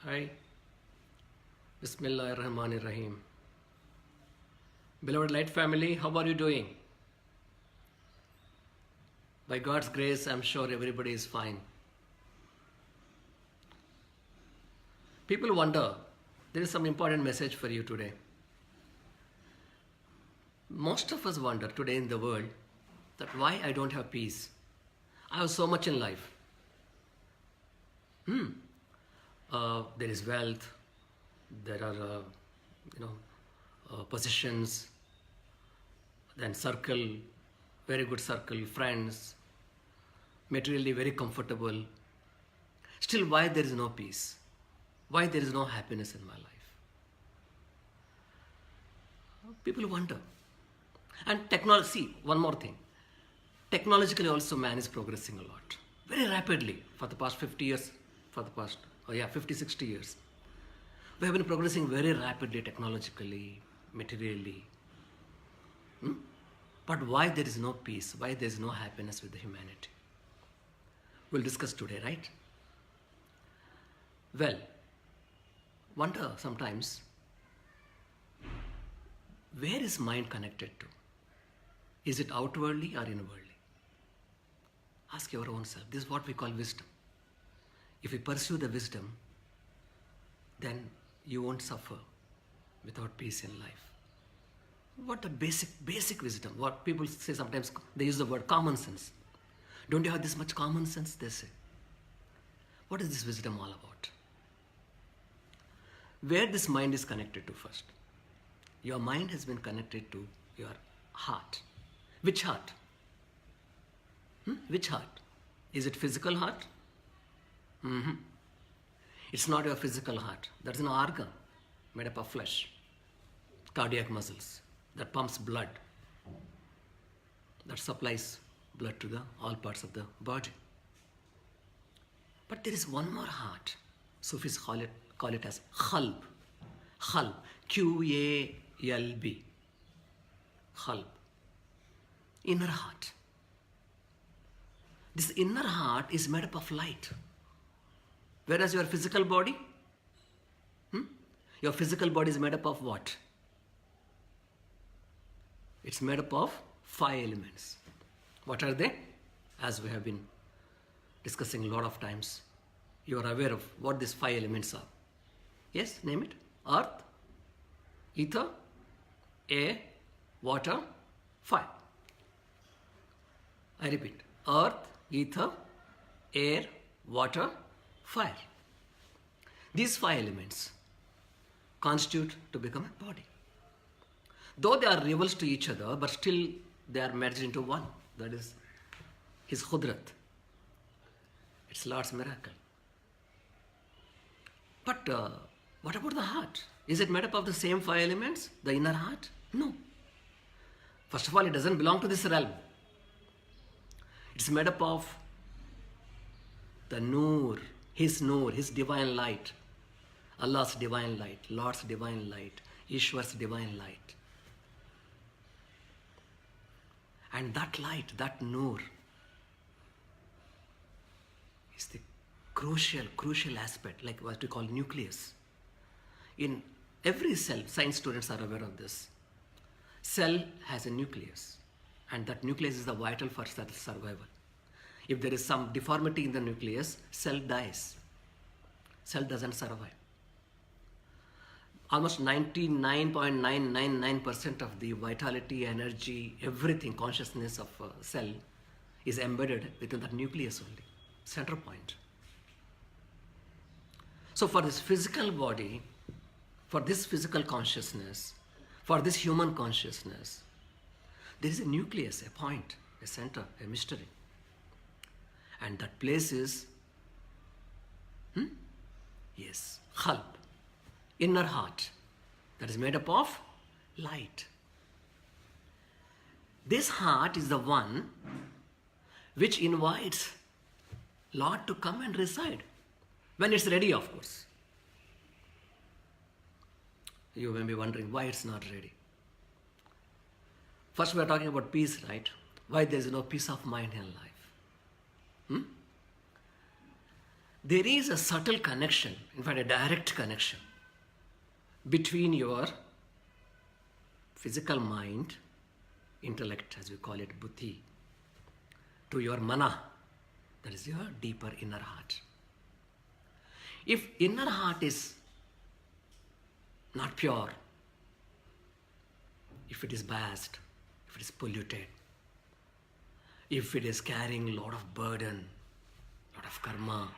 Hi. Bismillahirrahmanirrahim. Beloved Light family, how are you doing? By God's grace, I'm sure everybody is fine. People wonder, there is some important message for you today. Most of us wonder today in the world that why I don't have peace. I have so much in life. There is wealth, there are, possessions, then circle, very good circle, friends, materially very comfortable. Still, why there is no peace? Why there is no happiness in my life? People wonder. And technology, see, one more thing. Technologically also man is progressing a lot. Very rapidly for the past 50 years, 50, 60 years. We have been progressing very rapidly technologically, materially. But why there is no peace? Why there is no happiness with the humanity? We'll discuss today, right? Well, wonder sometimes, where is mind connected to? Is it outwardly or inwardly? Ask your own self. This is what we call wisdom. If you pursue the wisdom, then you won't suffer without peace in life. What a basic wisdom. What people say sometimes, they use the word common sense. Don't you have this much common sense? They say. What is this wisdom all about? Where this mind is connected to first? Your mind has been connected to your heart. Which heart? Which heart? Is it physical heart? It's not your physical heart. That's an organ made up of flesh, cardiac muscles, that pumps blood, that supplies blood to all parts of the body. But there is one more heart. Sufis call it as qalb. Qalb. Qalb. Qalb. Inner heart. This inner heart is made up of light. Whereas your physical body, your physical body is made up of what? It's made up of 5 elements. What are they? As we have been discussing a lot of times, you are aware of what these 5 elements are. Yes, name it. Earth, ether, air, water, fire. I repeat. Earth, ether, air, water, fire. These 5 elements constitute to become a body. Though they are rivals to each other, but still they are merged into one. That is His Khudrat. It's Lord's miracle. But what about the heart? Is it made up of the same 5 elements? The inner heart? No. First of all, it doesn't belong to this realm. It's made up of the Noor, His divine light, Allah's divine light, Lord's divine light, Ishwar's divine light. And that light, that Noor, is the crucial aspect, like what we call nucleus. In every cell, science students are aware of this. Cell has a nucleus, and that nucleus is the vital for cell survival. If there is some deformity in the nucleus, cell dies. Cell doesn't survive. Almost 99.999% of the vitality, energy, everything, consciousness of a cell is embedded within the nucleus only, center point. So for this physical body, for this physical consciousness, for this human consciousness, there is a nucleus, a point, a center, a mystery. And that place is, yes, qalb, inner heart, that is made up of light. This heart is the one which invites Lord to come and reside, when it's ready, of course. You may be wondering why it's not ready. First we are talking about peace, right? Why there is no peace of mind in life. There is a subtle connection, in fact, a direct connection between your physical mind, intellect, as we call it, buddhi, to your mana, that is your deeper inner heart. If inner heart is not pure, if it is biased, if it is polluted, if it is carrying a lot of burden, lot of karma,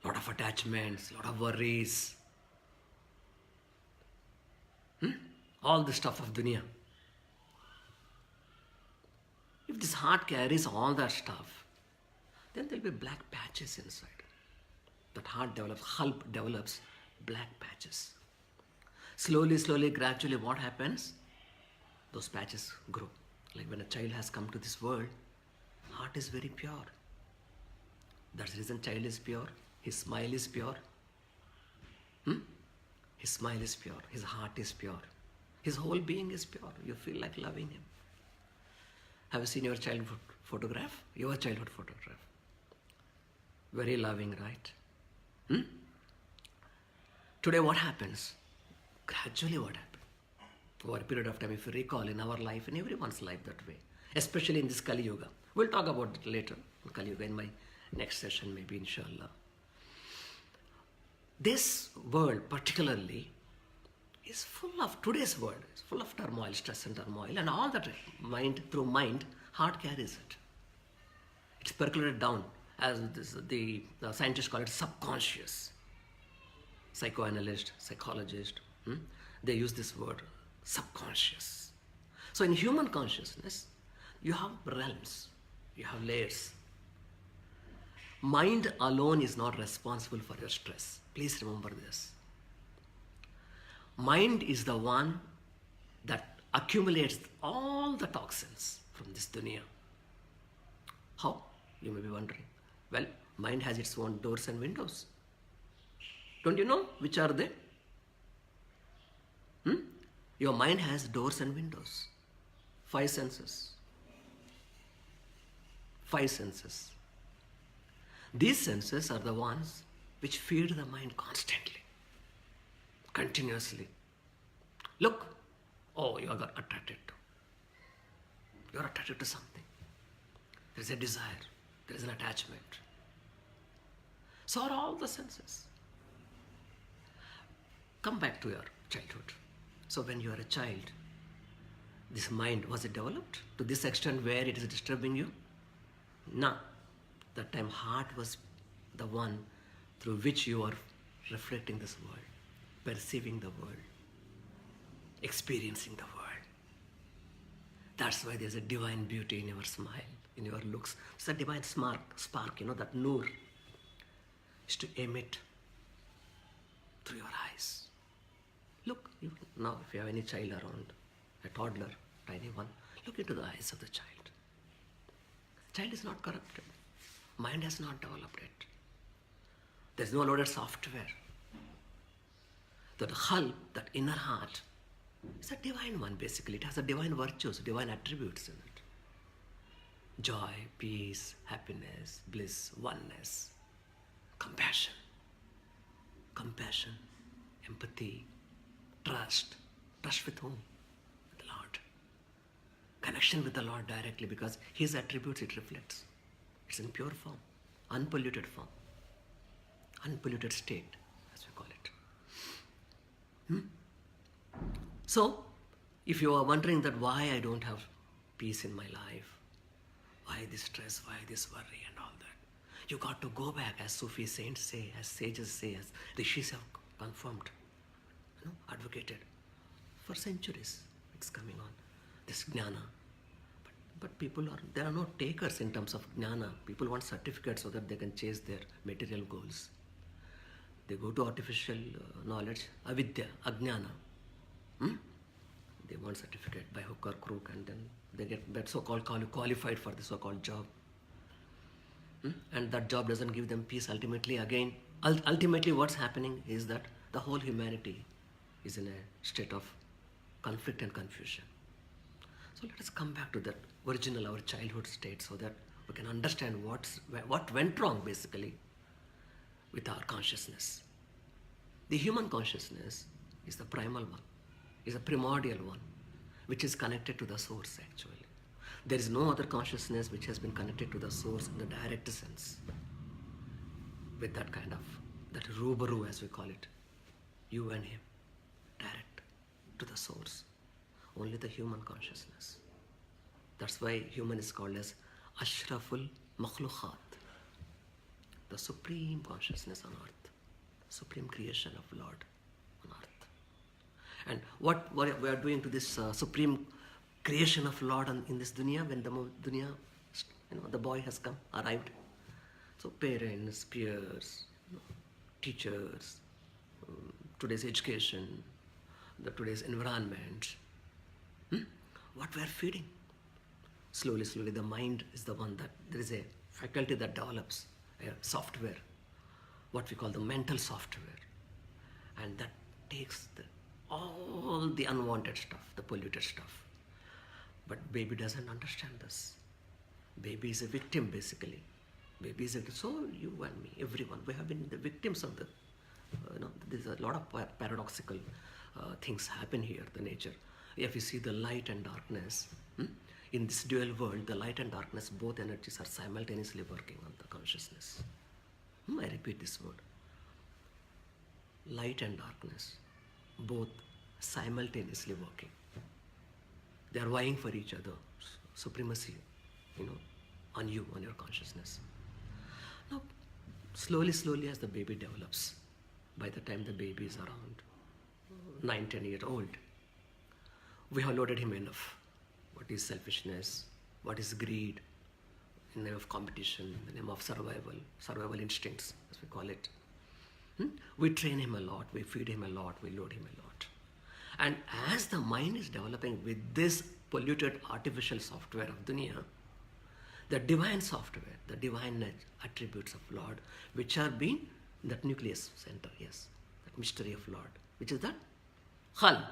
lot of attachments, lot of worries, all the stuff of dunya. If this heart carries all that stuff, then there will be black patches inside. That heart develops, halp develops black patches. Slowly, gradually what happens? Those patches grow. Like when a child has come to this world, heart is very pure. That's the reason child is pure. His smile is pure. His smile is pure. His heart is pure. His whole being is pure. You feel like loving him. Have you seen your childhood photograph? Your childhood photograph. Very loving, right? Today what happens? Gradually what happens? Over a period of time, if you recall, in our life, in everyone's life that way, especially in this Kali Yuga. We'll talk about it later, Kali Yuga, in my next session, maybe, inshallah. This world particularly is full of, today's world is full of turmoil, stress and turmoil, and all that mind, through mind, heart carries it. It's percolated down, as the scientists call it subconscious. Psychoanalyst, psychologist, they use this word, subconscious. So in human consciousness, you have realms, you have layers. Mind alone is not responsible for your stress. Please remember this. Mind is the one that accumulates all the toxins from this dunya. How? You may be wondering. Well, mind has its own doors and windows. Don't you know which are they? Your mind has doors and windows. 5 senses. 5 senses. These senses are the ones which feed the mind constantly, continuously. Look, oh, you are attracted to. You are attracted to something. There is a desire. There is an attachment. So are all the senses. Come back to your childhood. So when you are a child, this mind, was it developed to this extent where it is disturbing you? No. That time heart was the one through which you are reflecting this world, perceiving the world, experiencing the world. That's why there's a divine beauty in your smile, in your looks. It's a divine spark, that noor is to emit through your eyes. Look, even now if you have any child around, a toddler, tiny one, look into the eyes of the child. The child is not corrupted. Mind has not developed it. There's no loaded software. That halp, that inner heart, is a divine one basically. It has a divine virtues, divine attributes in it. Joy, peace, happiness, bliss, oneness, compassion, empathy, trust. Trust with whom? With the Lord. Connection with the Lord directly, because His attributes it reflects. It's in pure form, unpolluted form, unpolluted state, as we call it. So, if you are wondering that why I don't have peace in my life, why this stress, why this worry and all that, you got to go back, as Sufi saints say, as sages say, as rishis have confirmed, advocated for centuries. It's coming on, this jnana. But people there are no takers in terms of jnana. People want certificates so that they can chase their material goals. They go to artificial knowledge, avidya, ajnana. They want certificate by hook or crook, and then they get that so-called qualified for the so-called job. And that job doesn't give them peace ultimately. Again, ultimately what's happening is that the whole humanity is in a state of conflict and confusion. So let us come back to that original, our childhood state, so that we can understand what went wrong basically with our consciousness. The human consciousness is the primal one, is a primordial one, which is connected to the source actually. There is no other consciousness which has been connected to the source in the direct sense, with that kind of, that rubaru as we call it, you and him, direct to the source. Only the human consciousness. That's why human is called as Ashraful Makhlukhat, the supreme consciousness on earth, supreme creation of Lord on earth. And what we are doing to this supreme creation of Lord in this dunya, when the dunya, the boy has come, arrived. So parents, peers, teachers, today's education, today's environment, what we are feeding. Slowly, the mind is the one that, there is a faculty that develops a software, what we call the mental software. And that takes all the unwanted stuff, the polluted stuff. But baby doesn't understand this. Baby is a victim basically. Baby is so you and me, everyone, we have been the victims of the, there's a lot of paradoxical things happen here, the nature. If you see the light and darkness, in this dual world, the light and darkness, both energies are simultaneously working on the consciousness. I repeat this word. Light and darkness, both simultaneously working. They are vying for each other, supremacy, on you, on your consciousness. Now, slowly as the baby develops, by the time the baby is around 9-10 years old, we have loaded him enough. What is selfishness? What is greed? In the name of competition, in the name of survival instincts, as we call it. We train him a lot, we feed him a lot, we load him a lot. And as the mind is developing with this polluted artificial software of dunya, the divine software, the divine attributes of Lord, which are being that nucleus center, yes, that mystery of Lord, which is that Khal,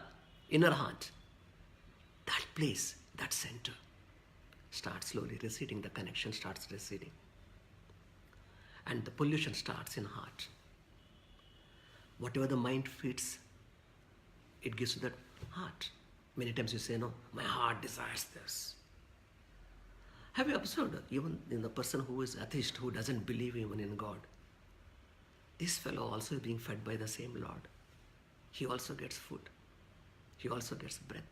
inner heart, that place, that center, starts slowly receding, the connection starts receding. And the pollution starts in heart. Whatever the mind feeds, it gives to that heart. Many times you say, no, my heart desires this. Have you observed that even in the person who is atheist, who doesn't believe even in God, this fellow also is being fed by the same Lord. He also gets food. He also gets breath.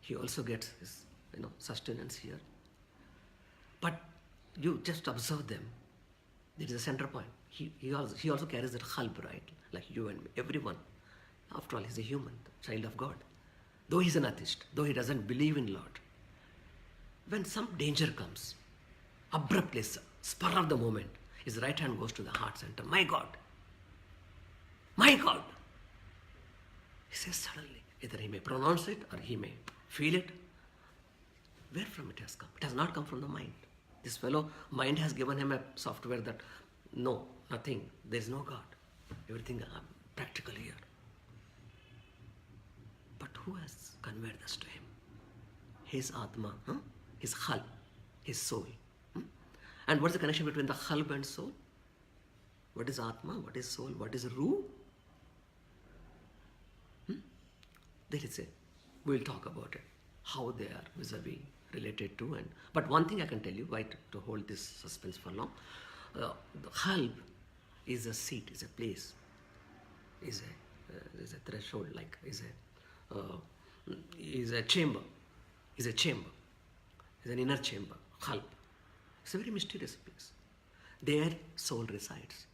He also gets his, sustenance here. But you just observe them. There is a center point. He also carries that khalb, right? Like you and me, everyone. After all, he's a human, child of God. Though he's an atheist, though he doesn't believe in Lord, when some danger comes, abruptly, spur of the moment, his right hand goes to the heart center. My God! My God! He says suddenly, either he may pronounce it or he may feel it. Where from it has come? It has not come from the mind. This fellow, mind has given him a software that, no, nothing, there is no God. Everything practical here. But who has conveyed this to him? His Atma, his Khalb, his soul. And what is the connection between the Khalb and soul? What is Atma? What is soul? What is Ruh? There is we'll talk about it, how they are vis-a-vis related to. But one thing I can tell you, why to hold this suspense for long, the Khalb is a seat, is a place, is a threshold, like is a chamber, is an inner chamber, Khalb. It's a very mysterious place. There soul resides,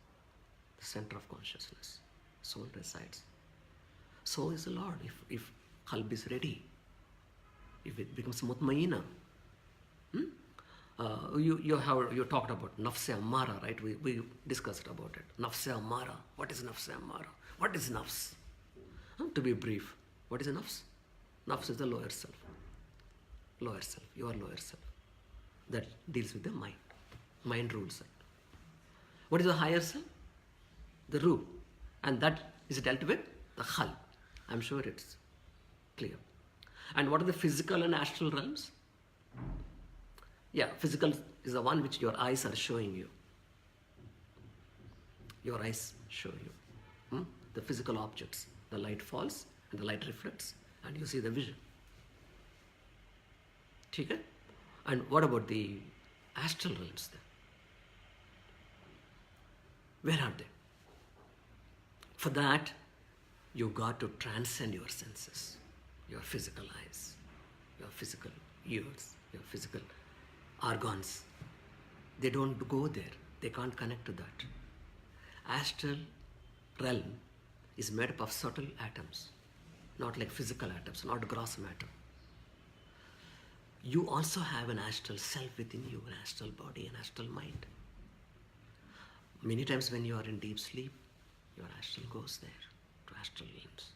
the center of consciousness. Soul resides. So is the Lord. If Khalb is ready, if it becomes mutmaina, you talked about nafse ammara, right? We discussed about it. Nafse ammara. What is nafse ammara? What is nafs? To be brief, what is a nafs? Nafs is the lower self. Lower self, your lower self. That deals with the mind. Mind rules it. What is the higher self? The ruh. And that is dealt with the khal. I'm sure it's clear. And what are the physical and astral realms? Yeah, physical is the one which your eyes are showing you. Your eyes show you the physical objects. The light falls and the light reflects and you see the vision. Okay? And what about the astral realms then? Where are they? For that, you got to transcend your senses, your physical eyes, your physical ears, your physical organs. They don't go there. They can't connect to that. Astral realm is made up of subtle atoms, not like physical atoms, not gross matter. You also have an astral self within you, an astral body, an astral mind. Many times when you are in deep sleep, your astral goes there, to astral realms.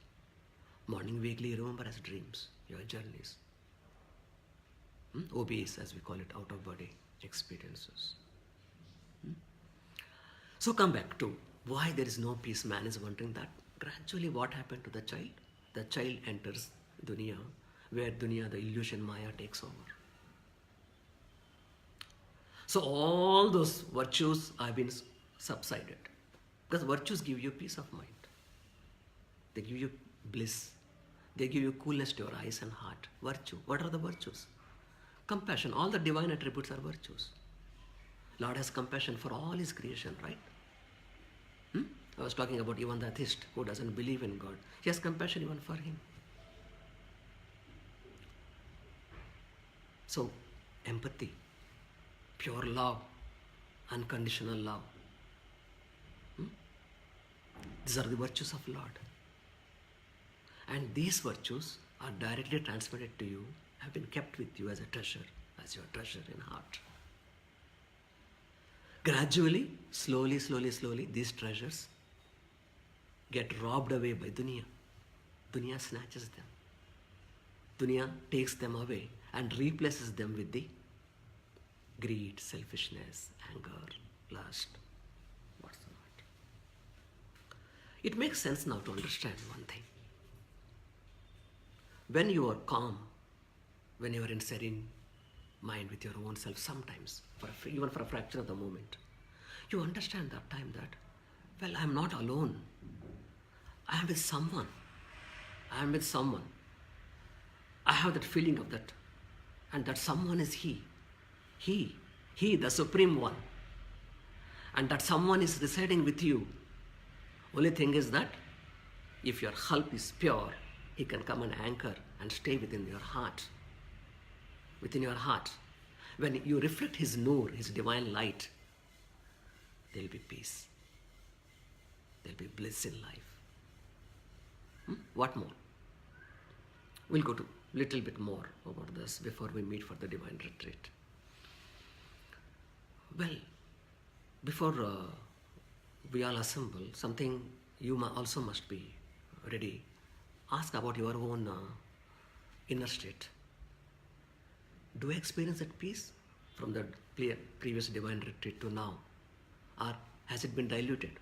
Morning vaguely remember as dreams, your journeys. OBs, as we call it, out of body experiences. So come back to why there is no peace. Man is wondering that. Gradually what happened to the child? The child enters dunya, where dunya, the illusion Maya, takes over. So all those virtues have been subsided. Because virtues give you peace of mind. They give you bliss. They give you coolness to your eyes and heart. Virtue. What are the virtues? Compassion. All the divine attributes are virtues. Lord has compassion for all his creation, right? I was talking about even the atheist who doesn't believe in God. He has compassion even for him. So, empathy, pure love, unconditional love. These are the virtues of Lord. And these virtues are directly transmitted to you, have been kept with you as a treasure, as your treasure in heart. Gradually, slowly, these treasures get robbed away by dunya. Dunya snatches them. Dunya takes them away and replaces them with the greed, selfishness, anger, lust, what's not. It makes sense now to understand one thing. When you are calm, when you are in serene mind with your own self, sometimes, even for a fraction of the moment, you understand that time that, well, I am not alone. I am with someone. I am with someone. I have that feeling of that. And that someone is He. He, the Supreme One. And that someone is residing with you. Only thing is that, if your help is pure, He can come and anchor and stay within your heart. Within your heart. When you reflect His nur, His divine light, there will be peace. There will be bliss in life. What more? We'll go to a little bit more about this before we meet for the divine retreat. Well, before we all assemble, something you also must be ready. Ask about your own inner state. Do you experience that peace from the previous divine retreat to now? Or has it been diluted?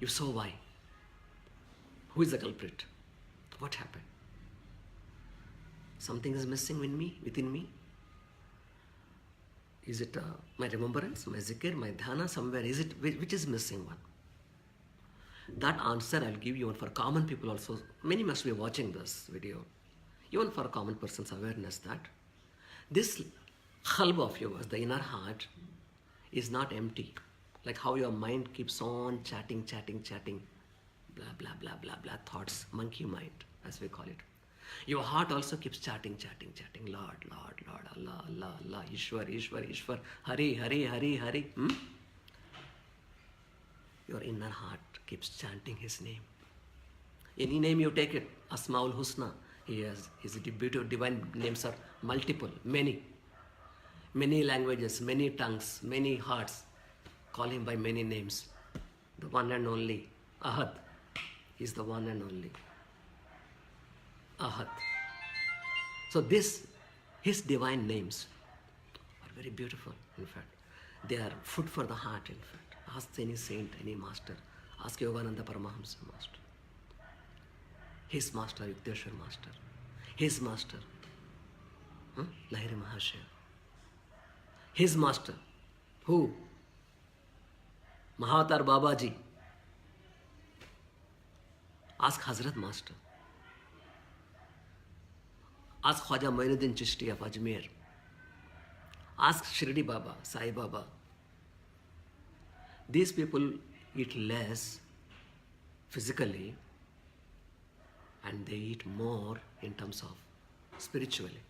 If so, why? Who is the culprit? What happened? Something is missing within me? Is it my remembrance, my zikr, my dhyana, somewhere? Is it, which is missing one? That answer I'll give you for common people also. Many must be watching this video. Even for a common person's awareness that this qalb of yours, the inner heart, is not empty. Like how your mind keeps on chatting, blah, blah, blah, blah, blah, thoughts, monkey mind, as we call it. Your heart also keeps chatting, Lord, Allah, Ishwar, Hari. Your inner heart keeps chanting His name. Any name you take it, Asmaul Husna, His beautiful divine names are multiple, many languages, many tongues, many hearts. Call Him by many names. The one and only, Ahad. He's the one and only. Ahad. So His divine names are very beautiful, in fact. They are food for the heart, in fact. Ask any saint, any master. Ask Yogananda Paramahamsa master. His master, Yukteswar master. His master, Lahiri Mahashaya. His master, who? Mahavatar Babaji. Ask Hazrat Master. Ask Khwaja Moinuddin Chishti of Ajmer. Ask Shirdi Baba, Sai Baba. These people eat less physically and they eat more in terms of spiritually.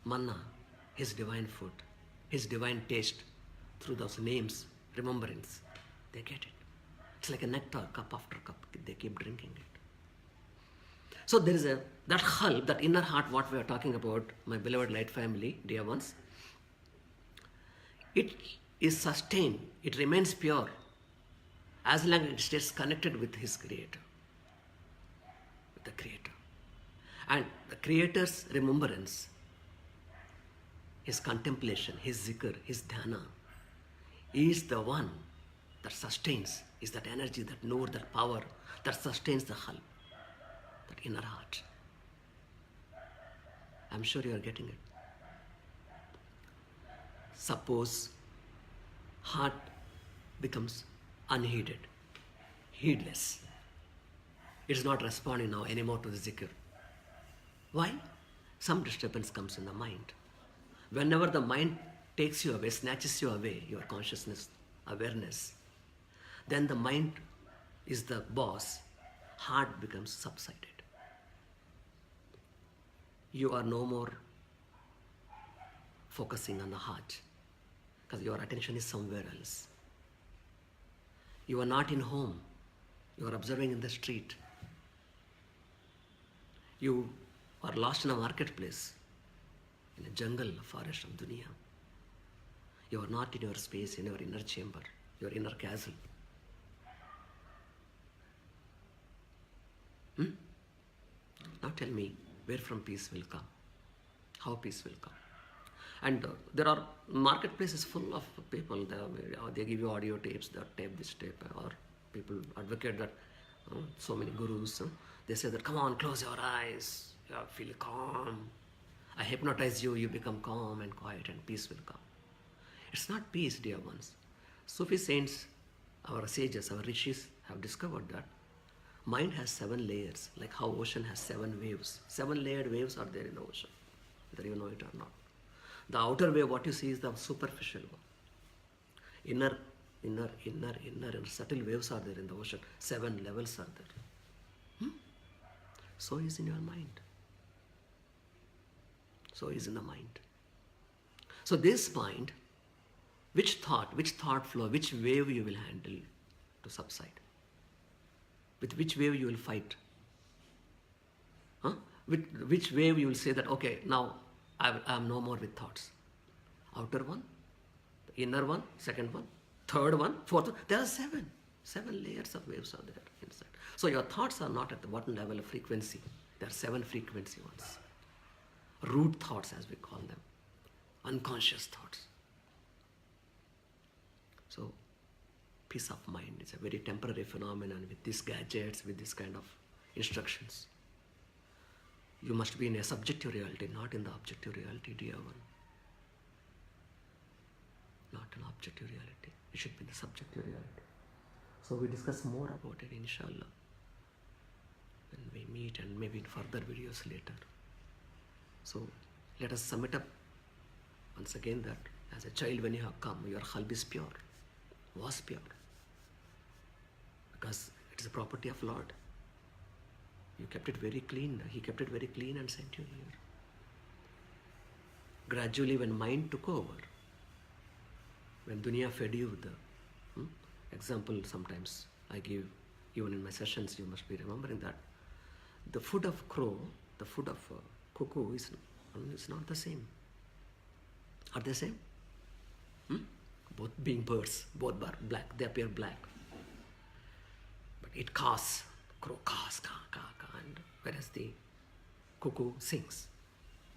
Manna, his divine food, his divine taste through those names, remembrance, they get it. It's like a nectar, cup after cup, they keep drinking it. So there is that qalb, that inner heart, what we are talking about, my beloved light family, dear ones, it is sustained, it remains pure as long as it stays connected with his creator, with the creator. And the creator's remembrance, his contemplation, his zikr, his dhyana, is the one that sustains, is that energy, that nur, that power, that sustains the qalb, that inner heart. I'm sure you are getting it. Suppose heart becomes unheeded, heedless. It is not responding now anymore to the zikr. Why? Some disturbance comes in the mind. Whenever the mind takes you away, snatches you away, your consciousness, awareness, then the mind is the boss, heart becomes subsided. You are no more focusing on the heart because your attention is somewhere else. You are not in home, you are observing in the street. You are lost in a marketplace, in a jungle, a forest of dunya. You are not in your space, in your inner chamber, your inner castle. Now tell me, where from peace will come? How peace will come? And there are marketplaces full of people, they give you audio tapes, that tape, this tape, or people advocate that, so many gurus, they say that, come on, close your eyes, you feel calm. I hypnotize you, you become calm and quiet and peace will come. It's not peace, dear ones. Sufi saints, our sages, our rishis have discovered that mind has 7 layers, like how ocean has 7 waves. 7 layered waves are there in the ocean, whether you know it or not. The outer wave, what you see is the superficial one. Inner, and subtle waves are there in the ocean. 7 levels are there. So is in your mind. So is in the mind. So this mind, which thought flow, which wave you will handle to subside? With which wave you will fight? With which wave you will say that, okay, now I am no more with thoughts. Outer one, the inner one, second one, third one, fourth one. There are 7. 7 layers of waves are there inside. So your thoughts are not at the bottom level of frequency. There are 7 frequency ones. Root thoughts, as we call them. Unconscious thoughts. So peace of mind is a very temporary phenomenon with these gadgets, with this kind of instructions. You must be in a subjective reality, not in the objective reality, dear one. Not an objective reality. You should be in the subjective reality. So we discuss more about it, inshallah, when we meet, and maybe in further videos later. So let us sum it up once again that as a child when you have come, your qalb is pure, was pure, because it is a property of Lord. You kept it very clean. He kept it very clean and sent you here. Gradually when mind took over, when dunya fed you with the example sometimes I give, even in my sessions, you must be remembering that the food of crow, the food of cuckoo is not the same. Are they same? Both being birds, both are black, they appear black. But it caws, crow caws, ka, ka, ka, and whereas the cuckoo sings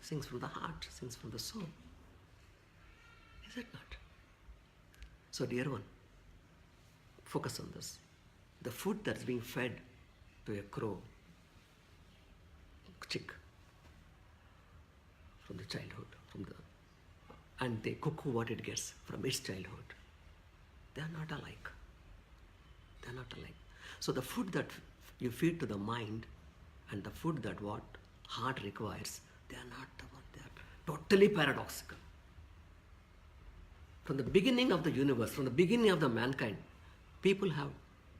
from the heart, sings from the soul. Is it not? So dear one, focus on this. The food that's being fed to a crow, chick, from the childhood, and the cuckoo what it gets from its childhood. They are not alike. They are not alike. So the food that you feed to the mind and the food that what heart requires, they are not the one. They are totally paradoxical. From the beginning of the universe, from the beginning of the mankind, people have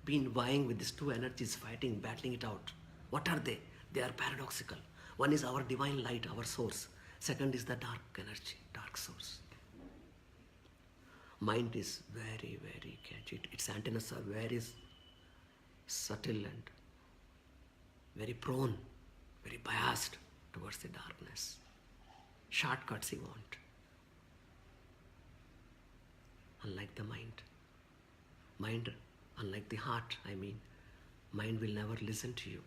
been vying with these two energies, fighting, battling it out. What are they? They are paradoxical. One is our divine light, our source. Second is the dark energy, dark source. Mind is very, very catchy. Its antennas are very subtle and very prone, very biased towards the darkness. Shortcuts you want. Unlike the mind, unlike the heart, mind will never listen to you.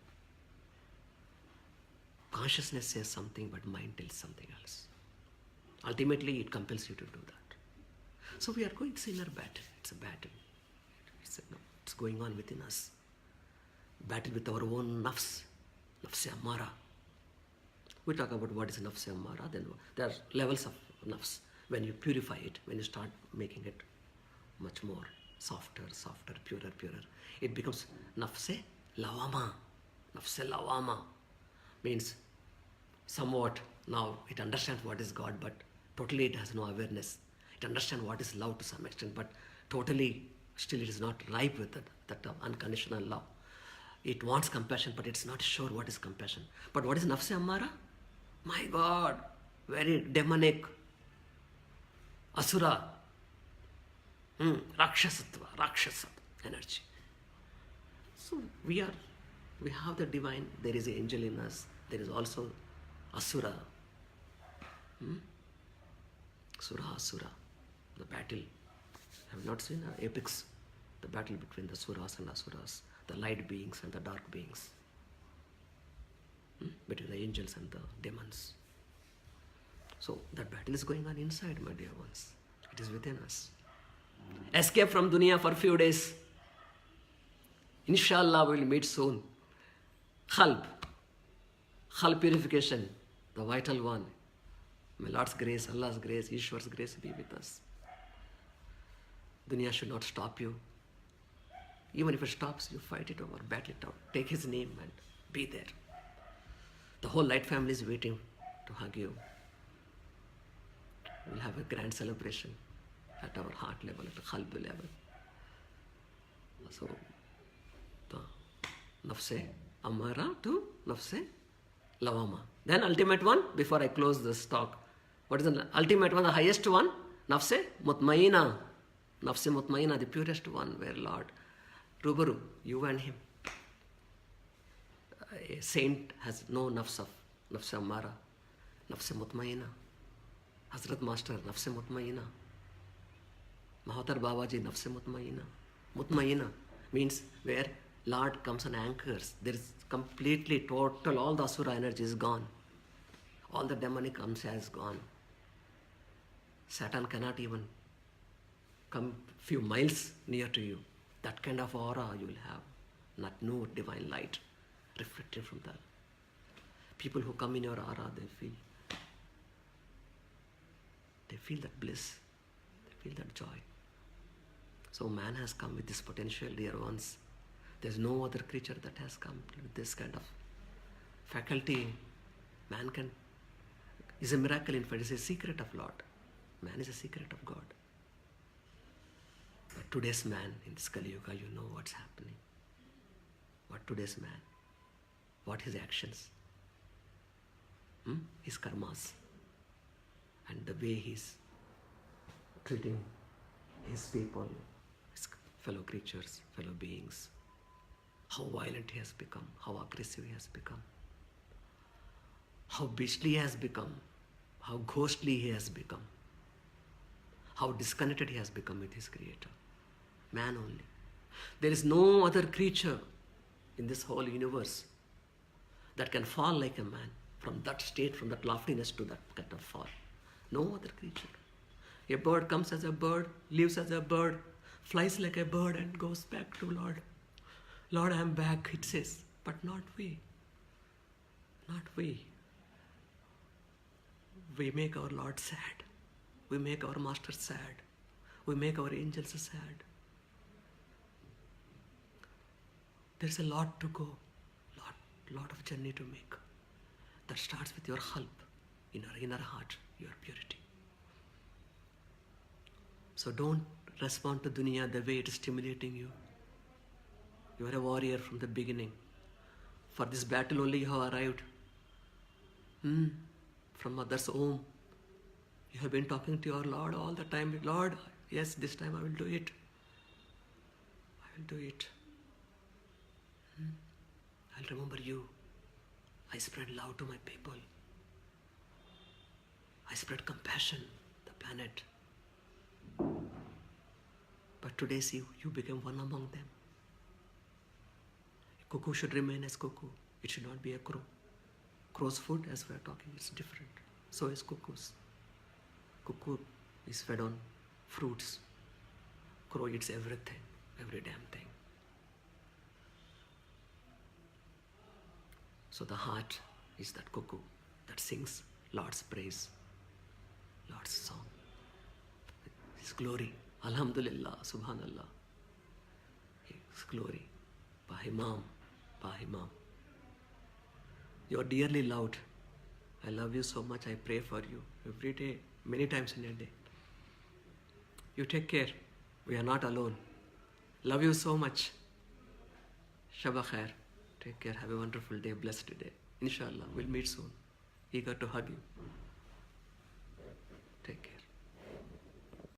Consciousness says something, but mind tells something else. Ultimately, it compels you to do that. So we are going to see inner battle. It's a battle. It's going on within us. Battle with our own nafs, nafs ammara. We talk about what is nafs ammara, then there are levels of nafs. When you purify it, when you start making it much more softer, purer, it becomes nafse lawama. Nafse lawama means somewhat now it understands what is God, but totally it has no awareness. It understands what is love to some extent, but totally still it is not ripe with that unconditional love. It wants compassion, but it's not sure what is compassion. But what is nafse ammara? My God, very demonic, asura, rakshasa energy. So we have the divine. There is an angel in us. There is also asura. Asura, the battle. I have not seen epics, the battle between the suras and asuras, the light beings and the dark beings, between the angels and the demons. So that battle is going on inside, my dear ones. It is within us. Escape from dunya for a few days. Inshallah, we will meet soon. Khalb purification, the vital one. May Lord's grace, Allah's grace, Ishwar's grace be with us. Dunya should not stop you. Even if it stops, you fight it over, battle it out. Take His name and be there. The whole Light family is waiting to hug you. We'll have a grand celebration at our heart level, at the Khalb level. So, the Nafse Amara to Nafse Lavama. Then ultimate one, before I close this talk, what is the ultimate one, the highest one? Nafse Mutmaina. Nafse Mutmaina, the purest one, where Lord, Rubaru, you and Him. A saint has no nafs of Nafse Amara, Nafse Mutmaina. Hazrat Master, Nafse Mutmaina. Mahatar Babaji, Nafse Mutmaina. Mutmaina means where Lord comes and anchors. There is completely total, all the asura energy is gone. All the demonic amsha is gone. Satan cannot even come few miles near to you. That kind of aura you will have. Not no divine light reflected from that. People who come in your aura, they feel that bliss. They feel that joy. So man has come with this potential, dear ones. There's no other creature that has come with this kind of faculty. Man is a miracle, in fact, it's a secret of Lord. Man is a secret of God. But today's man, in this Kali Yuga, you know what's happening. What today's man, what his actions, his karmas, and the way he's treating his people, his fellow creatures, fellow beings, how violent he has become, how aggressive he has become, how beastly he has become, how ghostly he has become, how disconnected he has become with his Creator. Man only. There is no other creature in this whole universe that can fall like a man, from that state, from that loftiness to that kind of fall. No other creature. A bird comes as a bird, lives as a bird, flies like a bird and goes back to Lord. Lord, I am back, it says. But not we. Not we. We make our Lord sad. We make our Master sad. We make our angels sad. There's a lot to go, lot of journey to make. That starts with your help, inner heart, your purity. So don't respond to dunya the way it is stimulating you. You are a warrior from the beginning. For this battle only you have arrived. From mother's womb. You have been talking to your Lord all the time. Lord, yes, this time I will do it. I will do it. I'll remember you. I spread love to my people. I spread compassion, the planet. But today, see, you became one among them. A cuckoo should remain as cuckoo. It should not be a crow. Crow's food, as we are talking, is different. So is cuckoo's. Cuckoo is fed on fruits. Crow eats everything, every damn thing. So the heart is that cuckoo that sings Lord's praise, Lord's song, His glory. Alhamdulillah, Subhanallah. His glory. Bahimam, Bahimam. You are dearly loved. I love you so much. I pray for you every day, many times in a day. You take care. We are not alone. Love you so much. Shabba khair. Take care. Have a wonderful day. Blessed day. Inshallah. We'll meet soon. Eager to hug you.